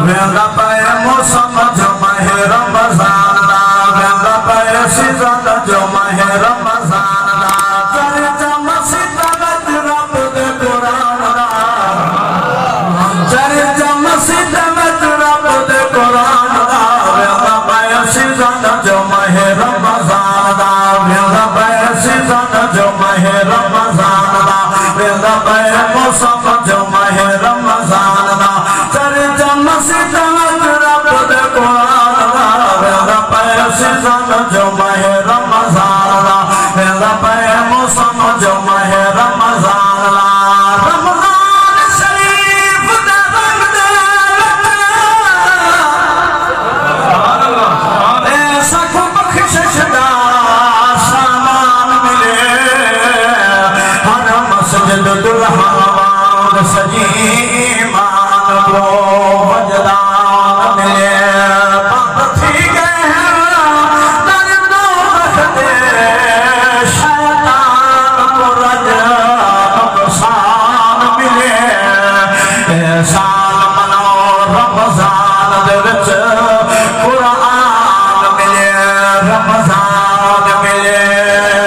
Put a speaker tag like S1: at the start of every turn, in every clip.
S1: ویندہ پائے موسم جو ماہ رمضان دا ویندہ پائے سیزن جو ماہ رمضان دا چرچم ستمت رب دے قرآن دا چرچم ستمت رب دے قرآن دا ویندہ پائے سیزن جو ماہ رمضان دا ویندہ پائے سیزن جو ماہ رمضان دا ویندہ پائے موسم جو ماہ رمضان دا چرچم ستمت رب دے قرآن دا ویندہ پائے سیزن جو ماہ رمضان دا ویندہ پائے موسم جو ماہ رمضان دا رمضان شریف دا رنگ دے ایسا کو بخشش دا سامان ملے ہر مسجد دلہاں سجی ایمان کو وجدان ملے بات تھی گئے ہیں در دوزخ دے شیطان کو رجب سان ملے سال منو رمضان دے وچ قرآن ملے رمضان ملے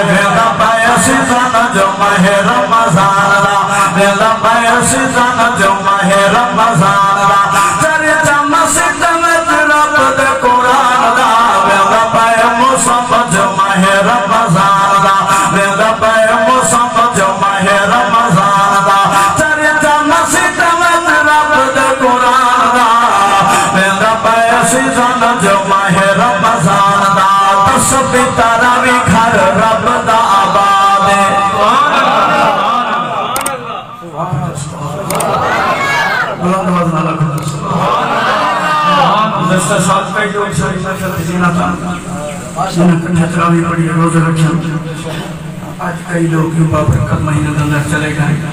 S1: ویندہ پائے سیزن جو ماہ رمضان دا ویندہ پائے سیزن جو ماہ رمضان دا چرچم ستمت رب دے قرآن دا ویندہ پائے موسم جو ماہ رمضان دا ویندہ پائے موسم جو ماہ رمضان دا چرچم ستمت رب دے قرآن دا ویندہ پائے سیزن جو ماہ رمضان دا تسبیح تراویح گھر رب دا آباد ہے بلند آواز نہ لگو دستا ساتھ پہ جو شریفہ کرتے جینا تھا جنہاں کٹھا تراویح پڑھی روزہ رکھیں آج کئی لوگ یوں بابرکت مہینہ اندر چلے گئے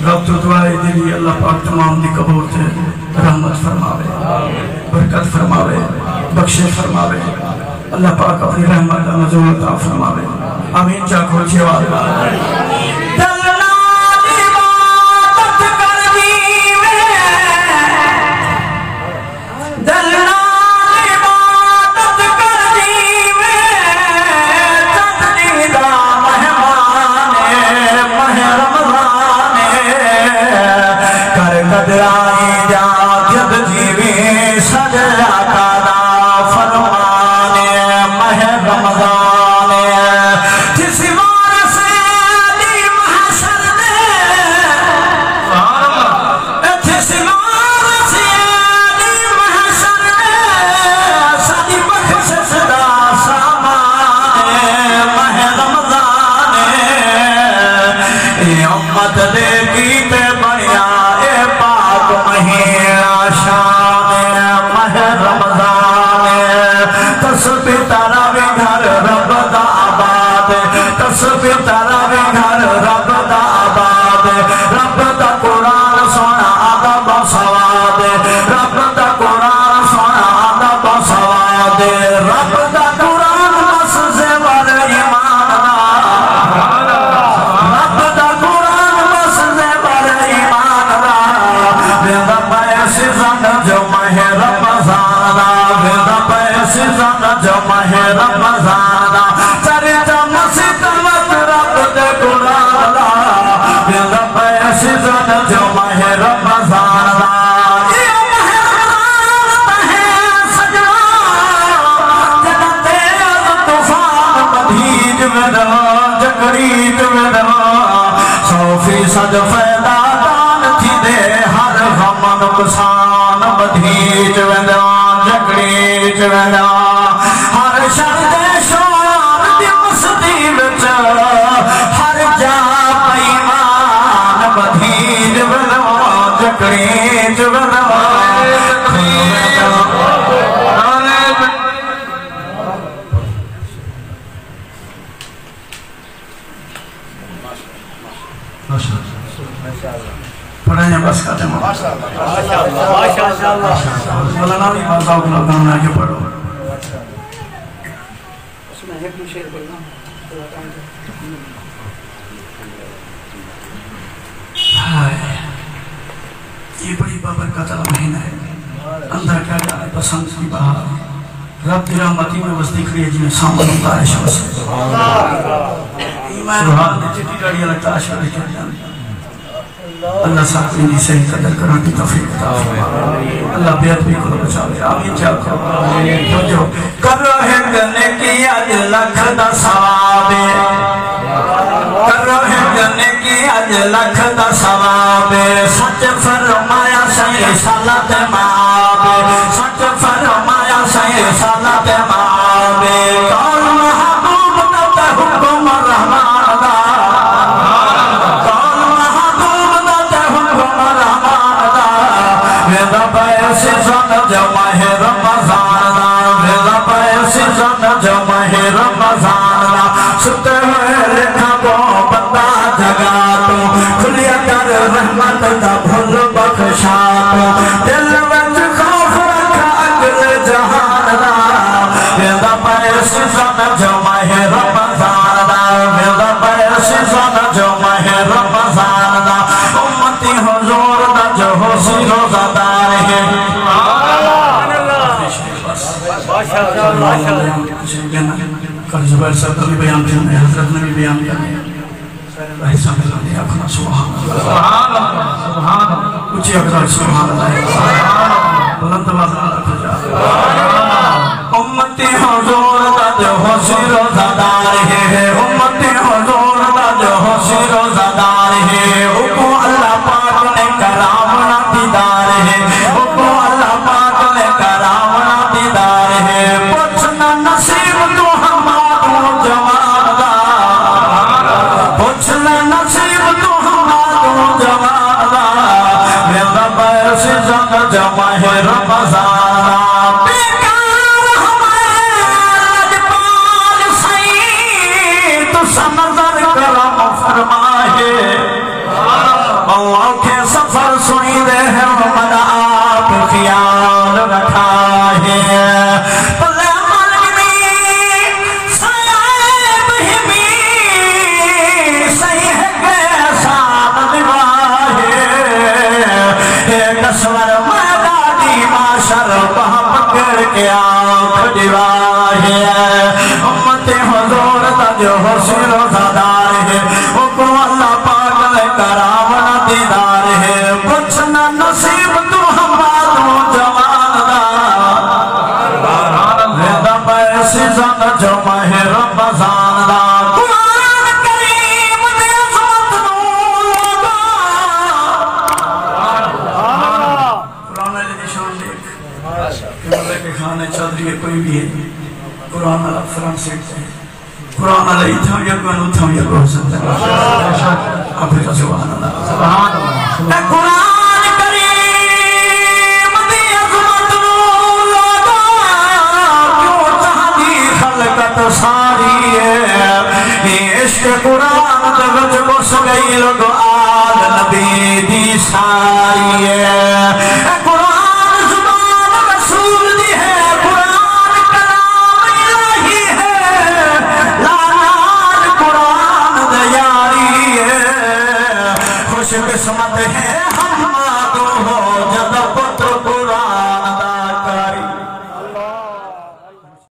S1: رب تو دعائے دلی اللہ پاک تمام دی قبول تھے رحمت فرماوے برکت فرماوے بخشش فرماوے اللہ پاک اپنی رحمت نزول عطا فرماوے آمین چاکو چھوار صد فیدا دان تھی دے ہر غم نقصان بدھیج ویدان جگڑیج ویدان ہر شرد شوار دی مستی وچ ہر جا پیمان بدھیج ویدان جگڑیج ویدان پڑھیں بس کہتے ہیں مولانا بھی بازاؤ کو لگانا آگے پڑھو اس میں ایک شعر پڑھنا یہ بڑی بابرکت والا مہینہ ہے اندر کیا جائے پسند کی بہار رب دی رحمتی میں بس دیکھ رہی ہے جنہیں سامن تارش بس ایمان نے چٹی ڈاڑی اللہ تارش بس کیا جانے اللہ صاحب نے صحیح قدر کرنے کی توفیق عطا فرمائے اللہ بیعت بھی کو بچاوے آمین چاہ کرو کر رہے گنے کی آج لکھ دا ثوابے کر رہے گنے کی آج لکھ دا ثوابے سچ فرمایا صحیح صلات مابے سچ فرمایا صحیح صلات مابے کون محبوب نتا حکم رحمان دا کون محبوب نتا حکم رحمان دا ویدہ پیسی زن جمعہ رمضان دا ویدہ پیسی زن جمعہ رمضان دا ستے ہوئے لکھا کو بندہ جگا تو کھلیا کر رحمت دا بھل بخشا تو دل وچ خوف رکھا اگل جہان دا ویدہ پیسی زن جمعہ رمضان دا ویدہ پیسی زن جمعہ رمضان دا امتی حضور دا جو حسی روزہ دار ہے کل زبیر صاحب کا بھی بیان کیا ہے حضرت نے بھی بیان کیا ہے اللہ سامنے لے اکھنا سبحان اللہ سبحان اللہ اچھی اکھنا سبحان اللہ بلند آواز رکھا جا امتی حضور دا جو حسی روزہ دار ہے امتی حضور دا جو حسی روزہ دار ہے اوکو اللہ پاک نے کرامنا دیدار ہے اوکو اللہ پاک نے کرامنا دیدار ہے پوچھنا نصیب تو ہمارو جوان دا پوچھنا نصیب تو ہمارو جوان دا میرا پیسی زن جمعہ رمضان بیکار ہمیں لجپال سید تو سنظر کرم فرمائے اللہ کے سفر سنی دے ہے محمد آپ خیال رکھا ہے پلے ملمی سیب ہمی صحیح کے ساتھ نباہے ایک سور مدادی معاشر وہاں پکڑ کے آنکھ دیواہے امت حضور تا جو حسی روزہ دار ہے وہ اللہ پاک لے کرامنا دیدار ہے پوچھنا نصیب تو ہمارو جوان دا ویدہ پیسی زن جمعہ رمضان دا قرآن کریم دے عظمت نولا قرآن علیہ نشان دیکھ کہ کے کھانے چادری کوئی بھی ہے قرآن علیہ فران سیکھتے ہیں قرآن علیہ تھا یا کو حسن تھا اب کا سبحان اللہ اے قرآن کریم دی عظمت نولا کیوں چاہدی خلقت ساری ہے عشق قرآن دے وچ بس گئی لوگ